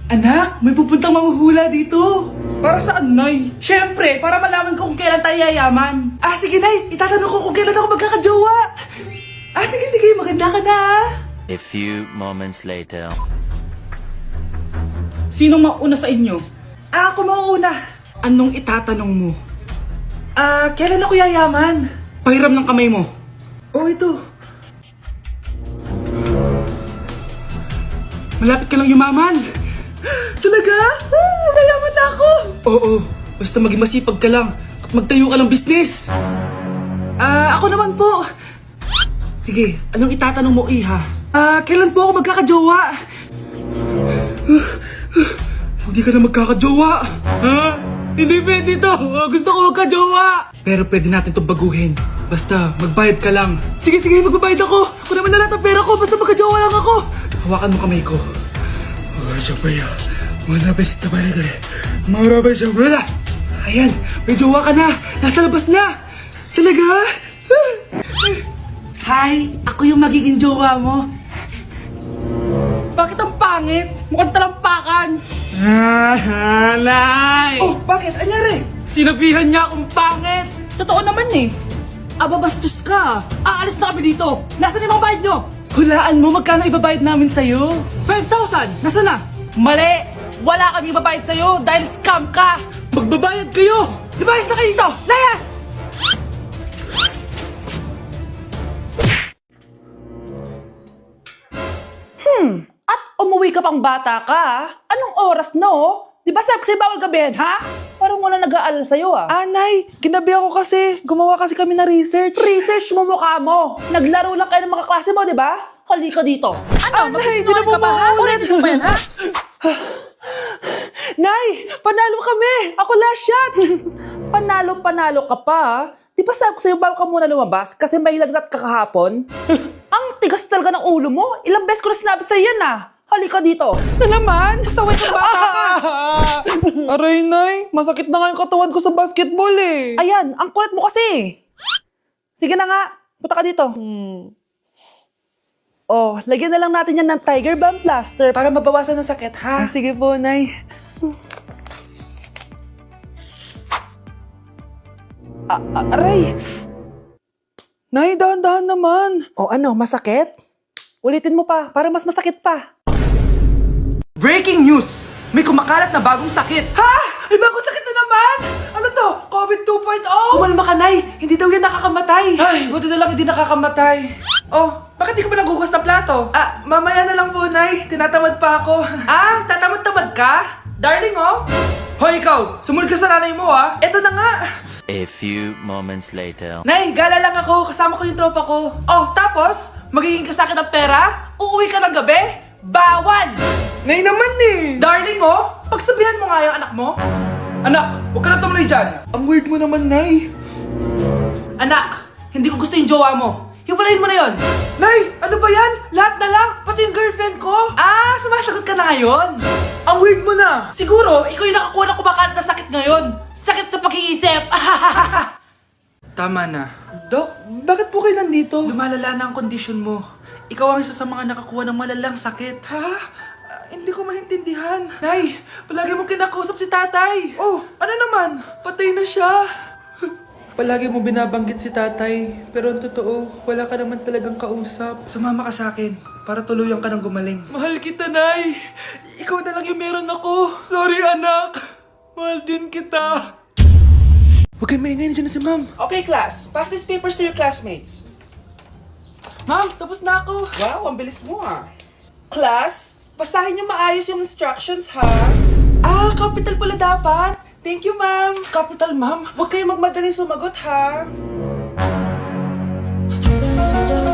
Anak, may pupuntang manghuhula dito. Para saan, Nay? Siyempre, para malaman ko kung kailan tayo yayaman. Sige, Nay. Itatanong ko kung kailan ako magkakajowa. Sige. Maganda ka na, A few moments later. Sinong mauna sa inyo? Ako mauna. Anong itatanong mo? Kailan ako yayaman? Pahiram ng kamay mo. Ito. Malapit ka lang yumaman. Talaga? Yayaman na ako. Oo, basta maging masipag ka lang at magtayo ka ng business. Ako naman po. Sige, anong itatanong mo, Iha? Kailan po ako magkakajowa? Hindi ka na magkakajowa. Hindi pwede to. Gusto ko magkajowa. Pero pwede natin itong baguhin. Basta, magbayad ka lang. Sige, magbabayad ako. Kung naman na lahat ang pera ko, basta magkajowa lang ako. Hawakan mo kamay ko. Ayan, may jowa ka na. Nasa labas na. Talaga? Hi, ako yung magiging jowa mo. Bakit ang pangit? Mukhang talampakan. Nay! Bakit? Anyari? Sinabihan niya akong pangit. Totoo naman eh. Bastos ka. Aalis na kami dito. Nasaan yung mga bayad nyo? Hulaan mo magkano ibabayad namin sa'yo. 5,000! Nasaan na? Mali! Wala kami ibabayad sa'yo dahil scam ka! Magbabayad kayo! Lumayas na kayo dito! Layas! At umuwi ka pang bata ka? Anong oras no? Di ba sabi kasi bawal gabihin, ha? Parang wala nag-aalala sa'yo, Nay, ginabi ako kasi. Gumawa kasi kami na research. Research mo mukha mo. Naglaro lang kayo ng mga klase mo, di ba? Halika dito. Nay, di na po Ulitin ko pa yan, ha? Nay, panalo kami. Ako last shot. Panalo ka pa, Di ba sabi ko sa'yo bago ka muna lumabas kasi may lagnat ka kahapon? Ang tigas talaga ng ulo mo. Ilang beses ko na sinabi sa'yo yan, Halika dito. Na naman? Pasaway kang bata ka. Aray, Nay. Masakit na nga yung katawan ko sa basketball eh. Ayan, ang kulit mo kasi. Sige na nga, punta ka dito. Lagyan na lang natin yan ng Tiger Balm plaster para mabawasan ng sakit, ha? Sige po, Nay. Aray! Nay, dahan-dahan naman. Masakit? Ulitin mo pa, para mas masakit pa. Breaking news! May kumakalat na bagong sakit. Ha? May bagong sakit na naman? Ano to? COVID 2.0? Kumalma ka, Nay. Hindi daw yan nakakamatay. Ay, buti na lang hindi nakakamatay. Bakit di ka pa nagugas ng plato? Mamaya na lang po, Nay. Tinatamad pa ako. Tatamad-tamad ka? Darling, Hoy, ikaw! Sumunod ka sa nanay mo, Eto na nga. A few moments later. Nay, gala lang ako. Kasama ko yung tropa ko. Tapos? Magiging ka sa akin ng pera? Uuwi ka ng gabi? Bawal! Nay naman eh. Darling, pagsabihan mo nga yung anak mo. Anak, huwag ka na tumuloy dyan. Ang weird mo naman, Nay. Anak, hindi ko gusto yung jowa mo. Hiwalayin mo na yon. Nay, ano ba yan? Lahat na lang, pati yung girlfriend ko. Sumasagot ka na ngayon. Ang weird mo na. Siguro, ikaw yung nakakuha ng kumakalat na sakit ngayon. Sakit sa pag-iisip. Tama na. Dok, bakit po kayo nandito? Lumalala na ang kondisyon mo. Ikaw ang isa sa mga nakakuha ng malalang sakit. Hindi ko maintindihan. Nay, palagi mo kinakausap si tatay. Ano naman? Patay na siya. Palagi mo binabanggit si tatay, pero ang totoo, wala ka naman talagang kausap. Sumama ka sa akin para tuluyan ka ng gumaling. Mahal kita, Nay. Ikaw na lang yung meron ako. Sorry, anak. Mahal din kita. Huwag kayo maingay, nandiyan na si Ma'am. Okay, class. Pass these papers to your classmates. Ma'am, tapos na ako. Wow, ang bilis mo, Class, basahin niyo maayos yung instructions, ha? Capital pala dapat. Thank you, ma'am. Capital, ma'am. Huwag kayo magmadali sumagot, ha?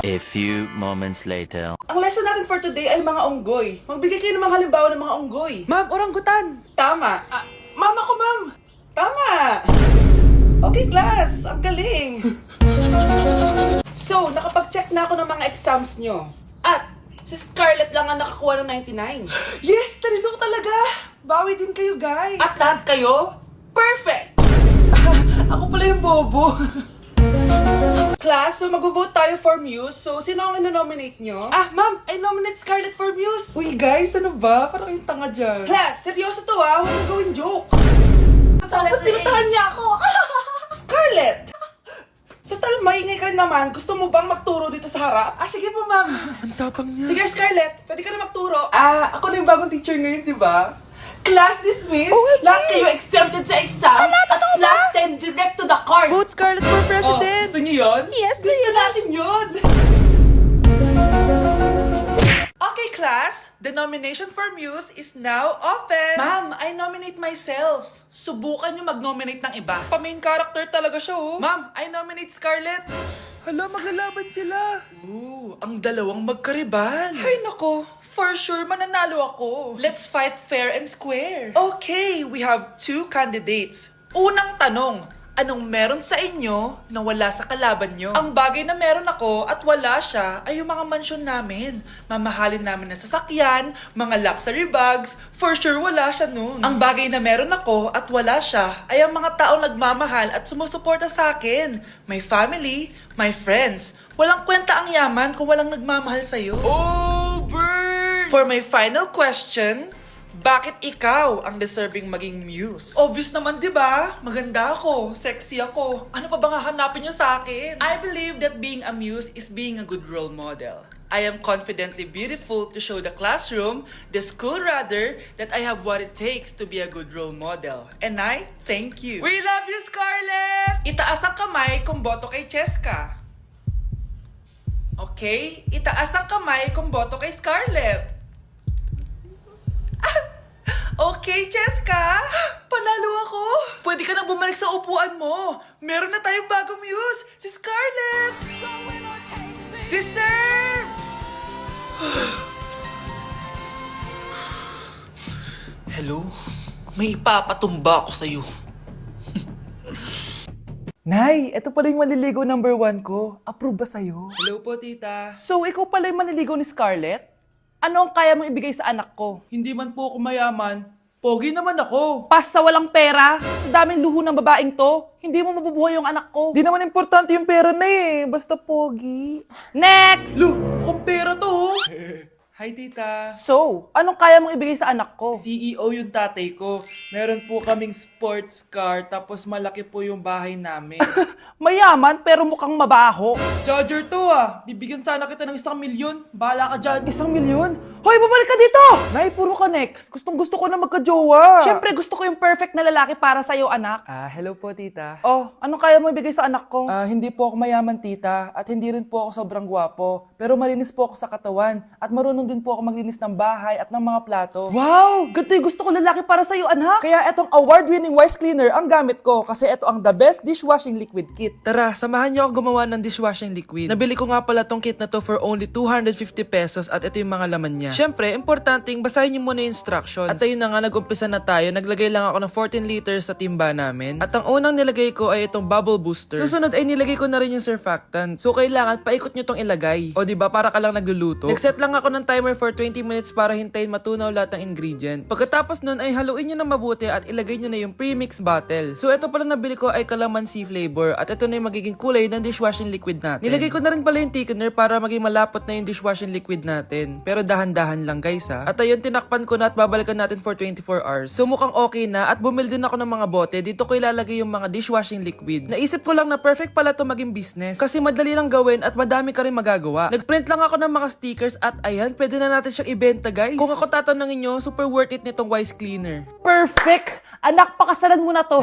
A few moments later. Ang lesson natin for today ay mga unggoy. Magbigay kayo ng mga halimbawa ng mga unggoy. Ma'am, orangutan. Tama. Ma'am ako, ma'am. Tama. Okay, class. Ang galing. So, nakapag-check na ako ng mga exams nyo. At, si Scarlett lang ang nakakuha ng 99. Yes! Talino talaga! Bawi din kayo, guys. At lahat kayo, perfect! Ako pala yung bobo. Class, so mag-vote tayo for Muse. So, sino ang ino-nominate nyo? Ah, ma'am, I nominate Scarlett for Muse. Uy, guys, ano ba? Parang kayong tanga dyan. Class, seryoso to ah. Huwag mong gawin joke. Tapos pinutahan niya ako. Scarlett! Total, maingay ka naman. Gusto mo bang magturo dito sa harap? Ah, sige po, ma'am. Ang tapang niya. Sige, Scarlett. Pwede ka na magturo. Ah, ako na yung bagong teacher ngayon, di ba? Class dismissed. Lahat kayo exempted sa exam. At class 10 direct to the court. Vote Scarlett for president! Gusto niyo yun? Yes, Gusto natin yun. Okay, class. The nomination for Muse is now open. Ma'am, I nominate myself. Subukan niyo mag-nominate ng iba. Pa-main character talaga siya, oh. Ma'am, I nominate Scarlett. Hala, maglalaban sila. Ooh, ang dalawang magkaribal. Ay nako, for sure mananalo ako. Let's fight fair and square. Okay, we have 2 candidates. Unang tanong, anong meron sa inyo na wala sa kalaban nyo? Ang bagay na meron ako at wala siya ay yung mga mansyon namin. Mamahalin namin na sasakyan, mga luxury bags, for sure wala siya nun. Ang bagay na meron ako at wala siya ay ang mga taong nagmamahal at sumusuporta sa akin. My family, my friends. Walang kwenta ang yaman kung walang nagmamahal sa'yo. Oh, burn! For my final question, bakit ikaw ang deserving maging muse? Obvious naman, di ba? Maganda ako, sexy ako. Ano pa bang hahanapin niyo sa akin? I believe that being a muse is being a good role model. I am confidently beautiful to show the classroom, the school rather, that I have what it takes to be a good role model. And I thank you. We love you, Scarlett! Itaas ang kamay kung boto kay Cheska. Okay? Itaas ang kamay kung boto kay Scarlett. Okay, Cheska! Panalo ako! Pwede ka nang bumalik sa upuan mo! Meron na tayong bagong muse! Si Scarlett! Deserve! Hello? May ipapatumba ako sa'yo. Nay, ito pala yung manliligaw number 1 ko. Approve ba sa'yo? Hello po, tita. So, ikaw pala yung manliligaw ni Scarlett? Ano ang kaya mong ibigay sa anak ko? Hindi man po ako mayaman. Pogi naman ako. Pas sa walang pera, sa daming luho ng babaeng to, hindi mo mabubuhay yung anak ko. Di naman importante yung pera na eh, basta pogi. Next! Lu, kung pera to, oh. Hi, tita. So, anong kaya mong ibigay sa anak ko? CEO yung tatay ko. Meron po kaming sports car, tapos malaki po yung bahay namin. Mayaman pero mukhang mabaho. Charger to ah. Bibigyan sana kita ng 1 milyon. Bahala ka dyan. 1 milyon? Hoy, babalik ka dito! Nay, puro ka next. Gustong-gusto ko na magka-jowa. Siyempre, gusto ko yung perfect na lalaki para sa'yo, anak. Hello po, tita. Oh, anong kaya mo ibigay sa anak ko? Hindi po ako mayaman, tita. At hindi rin po ako sobrang gwapo. Pero malinis po ako sa katawan. At marunong din po ako maglinis ng bahay at ng mga plato. Wow! Ganito yung gusto ko lalaki para sa'yo, anak. Kaya etong award-winning Wise Cleaner ang gamit ko kasi ito ang the best dishwashing liquid kit. Tara, samahan niyo ako gumawa ng dishwashing liquid. Nabili ko nga pala tong kit na to for only 250 pesos at ito yung mga laman niya. Siyempre, importanteng basahin niyo muna yung instructions. At ayun na nga, nag-umpisa na tayo. Naglagay lang ako ng 14 liters sa timba namin. At ang unang nilagay ko ay itong bubble booster. Susunod ay nilagay ko na rin yung surfactant. So kailangan paikot niyo tong ilagay. O diba, para ka lang nagluluto. Nag-set lang ako ng timer for 20 minutes para hintayin matunaw lahat ng ingredient. Pagkatapos nun ay haluin nyo na mabuti at ilagay nyo na yung premix bottle. So ito pala nabili ko ay calamansi flavor at ito na yung magiging kulay ng dishwashing liquid natin. Nilagay ko na rin pala yung thickener para maging malapot na yung dishwashing liquid natin. Pero dahan-dahan lang guys ha. At ayun, tinakpan ko na at babalikan natin for 24 hours. So mukhang okay na at bumili din ako ng mga bote. Dito ko ilalagay yung mga dishwashing liquid. Naisip ko lang na perfect pala to maging business kasi madali lang gawin at madami ka rin magagawa. Nagprint lang ako ng mga stickers at ayan, pwede na natin siyang ibenta guys. Kung ako tatanungin nyo, super worth it nitong Wise Cleaner. Perfect! Anak, pakasalan mo na to.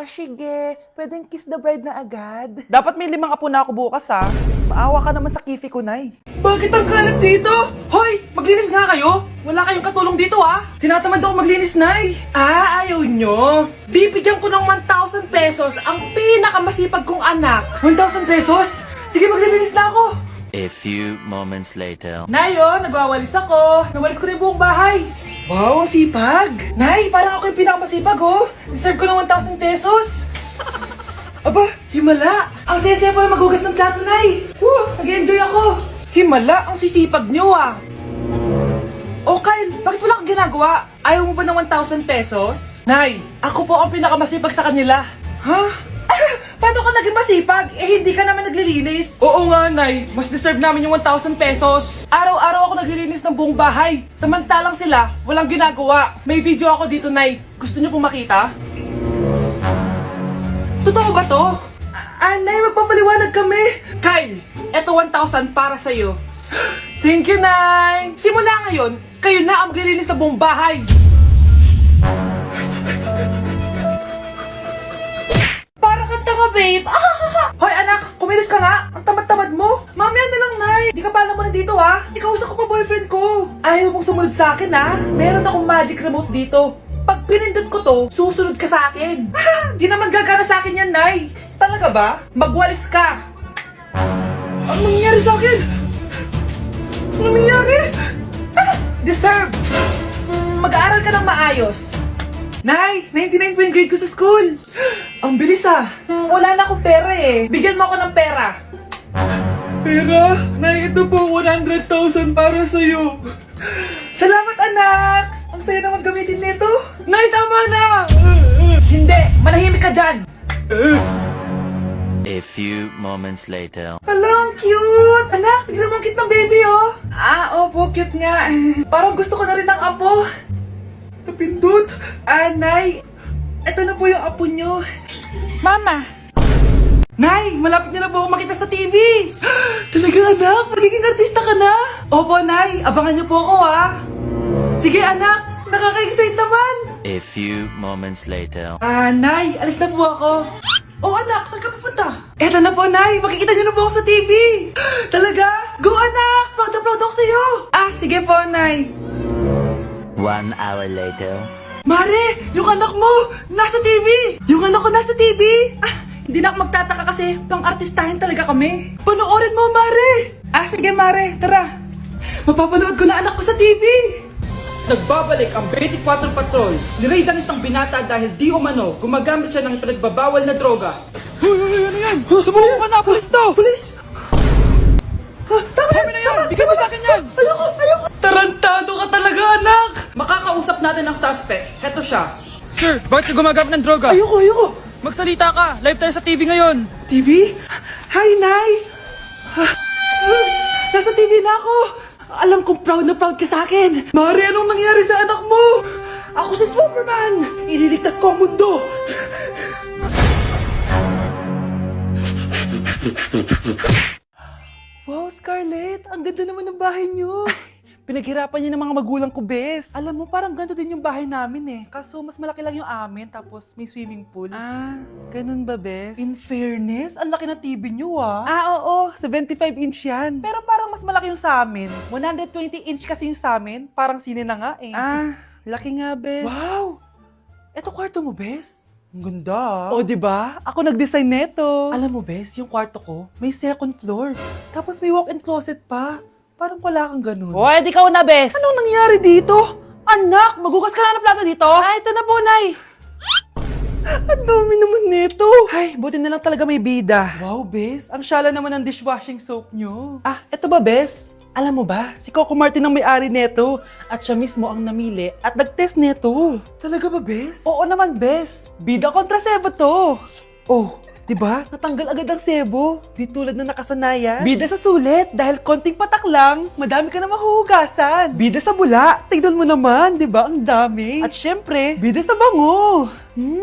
Sige. Pwedeng kiss the bride na agad. Dapat may 5 apo na ako bukas ha. Maawa ka naman sa kifi ko, Nay. Bakit ang kalat dito? Hoy, maglinis nga kayo. Wala kayong katulong dito ha. Tinatamad ako maglinis, Nay. Ayaw nyo. Bibigyan ko ng 1,000 pesos ang pinakamasipag kong anak. 1,000 pesos? Sige, maglilinis na ako. A few moments later. Nayo, nagwawalis ako. Nawalis ko na yung buong bahay. Wow, ang sipag. Nay, parang ako yung pinakamasipag, oh. Deserve ko ng 1,000 pesos. Aba, himala. Ang saya-saya pa maghugas ng plato, Nay. Nag-enjoy ako. Himala, ang sisipag nyo, ah. Oh, Kyle, bakit wala kang ginagawa? Ayaw mo ba ng 1,000 pesos? Nay, ako po ang pinakamasipag sa kanila. Ha? Paano ka naging masipag? Eh, hindi ka naman naglilinis. Oo nga, Nay. Mas deserve namin yung 1,000 pesos. Araw-araw ako naglilinis ng buong bahay. Samantalang sila, walang ginagawa. May video ako dito, Nay. Gusto niyo pong makita? Totoo ba to? Nay, magpapaliwanag kami. Kyle, eto 1,000 para sa'yo. Thank you, Nay. Simula ngayon, kayo na ang maglilinis ng buong bahay. Para kang tanga, babe. Hoy, anak, kumilos ka nga. Ang tamad-tamad mo. Mamaya na lang, Nay. Di ka pala mo nandito, ha? Ikausap ko pa boyfriend ko. Ayaw mong sumunod sa akin, ha? Meron akong magic remote dito. Pag pinindot ko to, susunod ka sa akin. Di naman gagana sa akin yan, Nay. Talaga ba? Magwalis ka. Ano nangyayari sa akin? Ano nangyayari? Deserve. Mag-aaral ka ng maayos. Nay, 99 po yung grade ko sa school. Ang bilis wala na akong pera eh. Bigyan mo ako ng pera. Pera? Nay, ito po 100,000 para sa'yo. Salamat, anak. Ang saya naman gamitin nito. Nay, tama na. Hindi, manahimik ka dyan. A few moments later. Hala, ang cute! Anak, tignan mo ang cute ng baby, oh! Opo, cute nga. Parang gusto ko na rin ng apo. Napindot! Nay, eto na po yung apo nyo. Mama! Nay, malapit niyo na po ako makita sa TV! Talaga, anak? Magiging artista ka na? Opo, Nay. Abangan niyo po ako, Sige, anak. Nakaka-excite naman. A few moments later. Nay, alis na po ako. Oh, anak, saan ka pupunta? Eto na po, Nay. Makikita niyo na po ako sa TV. Talaga? Go, anak. Proud na proud ako sa'yo. Sige po, Nay. 1 hour later. Mare, yung anak mo, nasa TV. Yung anak ko nasa TV. Hindi na ako magtataka kasi pang-artistahin talaga kami. Panoorin mo, Mare. Sige, Mare. Tara. Mapapanood ko na anak ko sa TV. Nagbabalik ang 24 Patrol. Niraid ang isang binata dahil di umano gumagamit siya ng ipinagbabawal na droga. Hoy, ano yan? Sumuko ka na, pulis to! Pulis! Tama na yan! Bigyan mo sa akin yan! Ayoko! Tarantado ka talaga, anak! Makakausap natin ang suspect. Heto siya. Sir, bakit siya gumagamit ng droga? Ayoko! Magsalita ka! Live tayo sa TV ngayon! TV? Hi, Nay! Nasa TV na ako! Alam kong proud na proud ka sa akin! Mari, anong nangyari sa anak mo? Ako si Superman! Ililigtas ko ang mundo! Wow, Scarlett! Ang ganda naman ng bahay niyo! Pinaghirapan niya ng mga magulang ko, bes. Alam mo, parang ganito din yung bahay namin eh. Kaso mas malaki lang yung amin, tapos may swimming pool. Ganun ba, bes? In fairness, ang laki na TV niyo oo, 75-inch yan. Pero parang mas malaki yung sa amin. 120-inch kasi yung sa amin, parang sine na nga eh. Laki nga, bes. Wow! Eto kwarto mo, bes? Ang ganda. O, diba? Ako nag-design neto. Alam mo, bes, yung kwarto ko, may second floor. Tapos may walk-in closet pa. Parang wala kang ganun. O, edi ka na, bes. Anong nangyari dito? Anak, magugas ka na ng plato dito? Ito na po, Nay. Ang dami naman nito. Ay, buti na lang talaga may bida. Wow, bes. Ang syala naman ng dishwashing soap nyo. Eto ba, bes? Alam mo ba, si Coco Martin ang may-ari neto. At siya mismo ang namili at nag-test neto. Talaga ba, bes? Oo naman, bes. Bida kontra sebo to. Oh, diba? Natanggal agad ang sebo. Di tulad na nakasanayan. Bida sa sulit. Dahil konting patak lang, madami ka na mahuhugasan. Bida sa bula. Tignan mo naman, diba? Ang dami. At syempre, bida sa bango.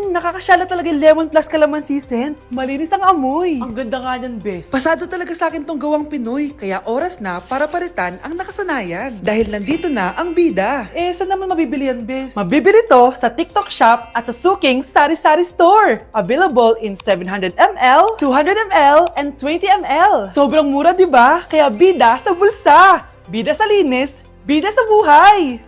Nakakasyala talaga yung lemon plus calamansi scent. Malinis ang amoy. Ang ganda nga niyan, bes. Pasado talaga sa akin tong gawang Pinoy. Kaya oras na para palitan ang nakasanayan. Dahil nandito na ang bida. Saan naman mabibili yan, bes? Mabibili to sa TikTok Shop at sa Suking Sari Sari Store. Available in 700ml, 200ml, and 20ml. Sobrang mura, di ba? Kaya bida sa bulsa. Bida sa linis. Bida sa buhay.